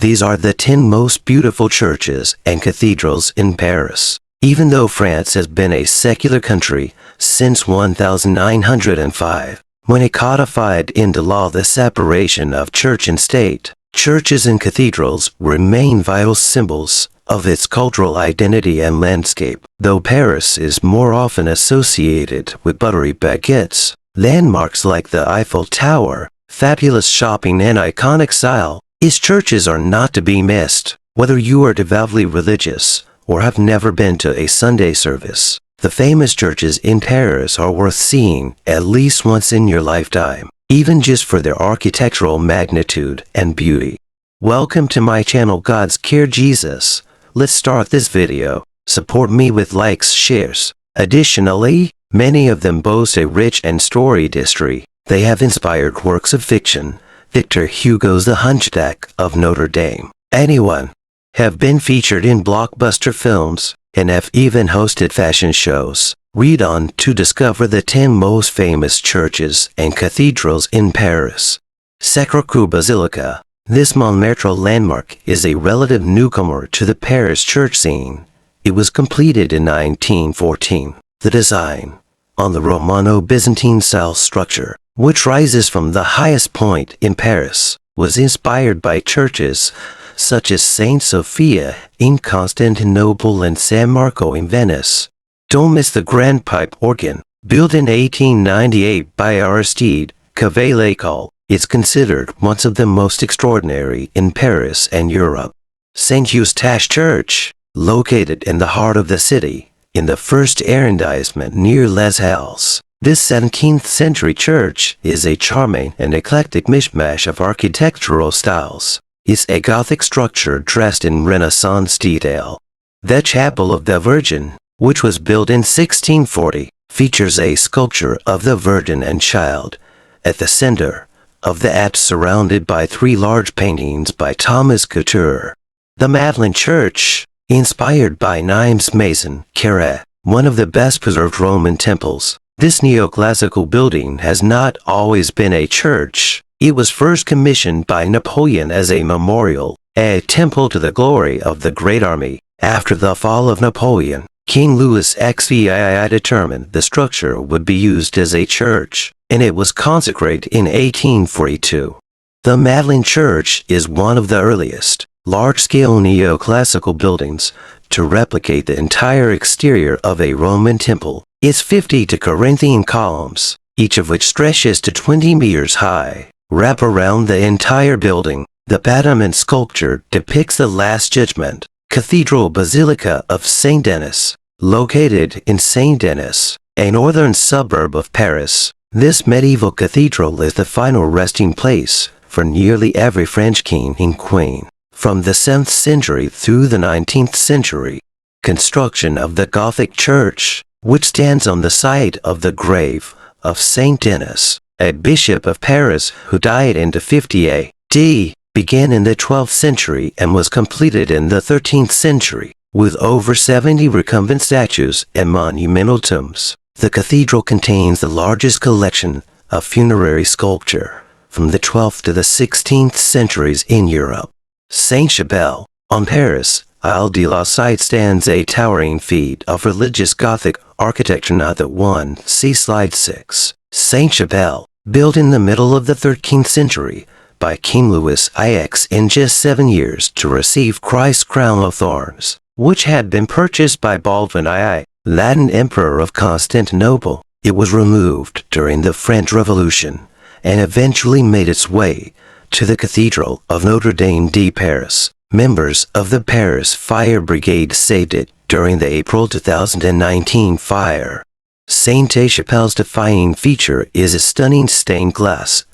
These are the 10 most beautiful churches and cathedrals in Paris. Even though France has been a secular country since 1905, when it codified into law the separation of church and state, churches and cathedrals remain vital symbols of its cultural identity and landscape. Though Paris is more often associated with buttery baguettes, landmarks like the Eiffel Tower, fabulous shopping and iconic style, its churches are not to be missed. Whether you are devoutly religious or have never been to a Sunday service, the famous churches in Paris are worth seeing at least once in your lifetime, even just for their architectural magnitude and beauty. Welcome to my channel God's Care Jesus. Let's start this video. Support me with likes, shares. Additionally, many of them boast a rich and storied history. They have inspired works of fiction. Victor Hugo's The Hunchback of Notre Dame. Anyone have been featured in blockbuster films and have even hosted fashion shows. Read on to discover the 10 most famous churches and cathedrals in Paris. Sacré-Cœur Basilica. This Montmartre landmark is a relative newcomer to the Paris church scene. It was completed in 1914. The design on the Romano-Byzantine style structure, which rises from the highest point in Paris, was inspired by churches such as Saint Sophia in Constantinople and San Marco in Venice. Don't miss the grand pipe organ, built in 1898 by Aristide Cavaillé. It's considered one of the most extraordinary in Paris and Europe. Saint Eustache Church, located in the heart of the city, in the first arrondissement near Les Halles. This 17th century church is a charming and eclectic mishmash of architectural styles. It's a Gothic structure dressed in Renaissance detail. The Chapel of the Virgin, which was built in 1640, features a sculpture of the Virgin and Child at the center of the apse, surrounded by 3 large paintings by Thomas Couture. The Madeleine Church, inspired by Nimes Maison Carré, one of the best preserved Roman temples. This neoclassical building has not always been a church. It was first commissioned by Napoleon as a memorial, a temple to the glory of the Great Army. After the fall of Napoleon, King Louis XVI determined the structure would be used as a church, and it was consecrated in 1842. The Madeleine Church is one of the earliest, large-scale neoclassical buildings to replicate the entire exterior of a Roman temple. Its 50 Corinthian columns, each of which stretches to 20 meters high, wrap around the entire building. The battlement sculpture depicts the Last Judgment. Cathedral Basilica of Saint Denis, located in Saint Denis, a northern suburb of Paris. This medieval cathedral is the final resting place for nearly every French king and queen, from the 7th century through the 19th century. Construction of the Gothic church, which stands on the site of the grave of Saint Denis, a bishop of Paris who died in 50 AD, began in the 12th century and was completed in the 13th century, with over 70 recumbent statues and monumental tombs. The cathedral contains the largest collection of funerary sculpture from the 12th to the 16th centuries in Europe. Saint-Chapelle, on Paris Isle de la Cite, stands a towering feat of religious Gothic architecture. Not that one, see slide 6. Saint-Chapelle, built in the middle of the 13th century by King Louis IX in just 7 years to receive Christ's crown of thorns, which had been purchased by Baldwin II, Latin Emperor of Constantinople. It was removed during the French Revolution and eventually made its way to the Cathedral of Notre Dame de Paris. Members of the Paris Fire Brigade saved it during the April 2019 fire. Saint-Chapelle's defining feature is its stunning stained glass.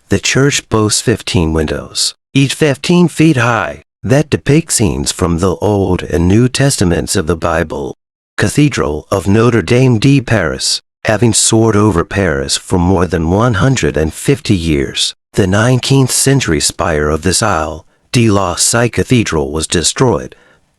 The church boasts 15 windows, each 15 feet high, that depict scenes from the Old and New Testaments of the Bible. Cathedral of Notre Dame de Paris, having soared over Paris for more than 150 years. The 19th century spire of this Isle de la Cite Cathedral was destroyed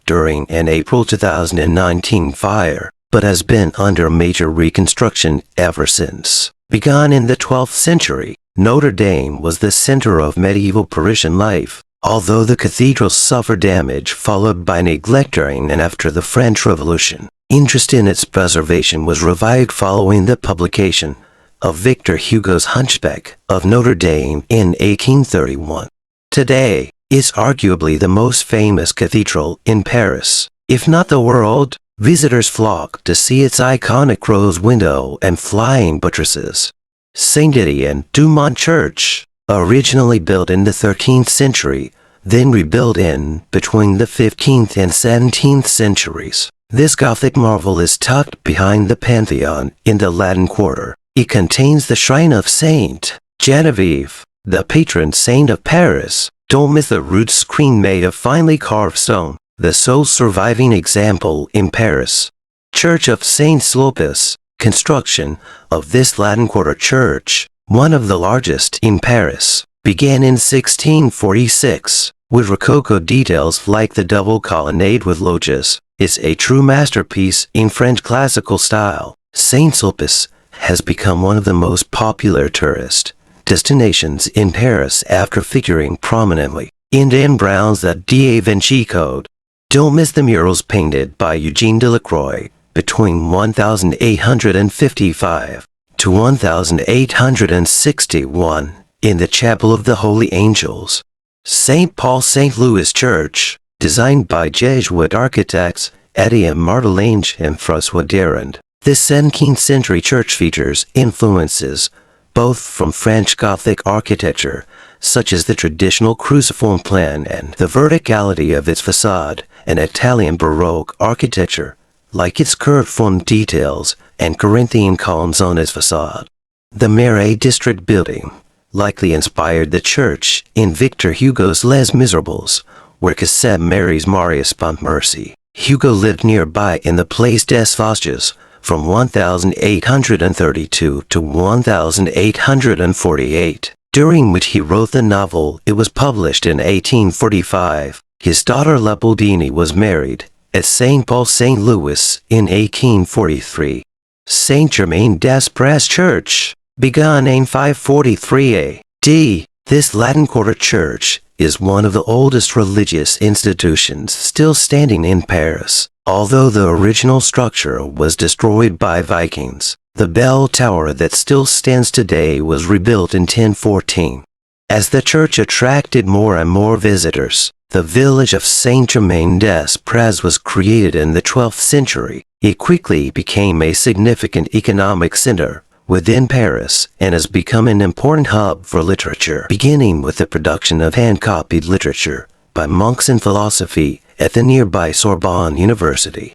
during an April 2019 fire, but has been under major reconstruction ever since. Begun in the 12th century, Notre Dame was the center of medieval Parisian life, although the cathedral suffered damage followed by neglect during and after the French Revolution. Interest in its preservation was revived following the publication of Victor Hugo's Hunchback of Notre Dame in 1831. Today, it's arguably the most famous cathedral in Paris, if not the world. Visitors flock to see its iconic rose window and flying buttresses. Saint-Étienne du Mont Church, originally built in the 13th century, then rebuilt in between the 15th and 17th centuries. This Gothic marvel is tucked behind the Pantheon in the Latin Quarter. It contains the shrine of Saint Genevieve, the patron saint of Paris. Don't miss the rood screen made of finely carved stone, the sole surviving example in Paris. Church of Saint Sulpice. Construction of this Latin Quarter church, one of the largest in Paris, began in 1646, with Rococo details like the double colonnade with loggias. It's a true masterpiece in French classical style. Saint Sulpice has become one of the most popular tourist destinations in Paris after figuring prominently in Dan Brown's The Da Vinci Code. Don't miss the murals painted by Eugene Delacroix between 1855 to 1861 in the Chapel of the Holy Angels. St. Paul St. Louis Church, designed by Jesuit architects Etienne Martelange and François Darand. This 17th century church features influences both from French Gothic architecture, such as the traditional cruciform plan and the verticality of its facade, and Italian Baroque architecture, like its curved form details and Corinthian columns on its facade. The Marais District building likely inspired the church in Victor Hugo's Les Miserables, where Cassette marries Marius Pontmercy. Hugo lived nearby in the Place des Vosges from 1832 to 1848, during which he wrote the novel. It was published in 1845. His daughter Leopoldine was married at St. Paul St. Louis in 1843. Saint Germain des Prés Church, begun in 543 A.D. This Latin Quarter church is one of the oldest religious institutions still standing in Paris. Although the original structure was destroyed by Vikings, the bell tower that still stands today was rebuilt in 1014. As the church attracted more and more visitors, the village of Saint-Germain-des-Prés was created in the 12th century. It quickly became a significant economic center within Paris and has become an important hub for literature, beginning with the production of hand-copied literature by monks in philosophy at the nearby Sorbonne University.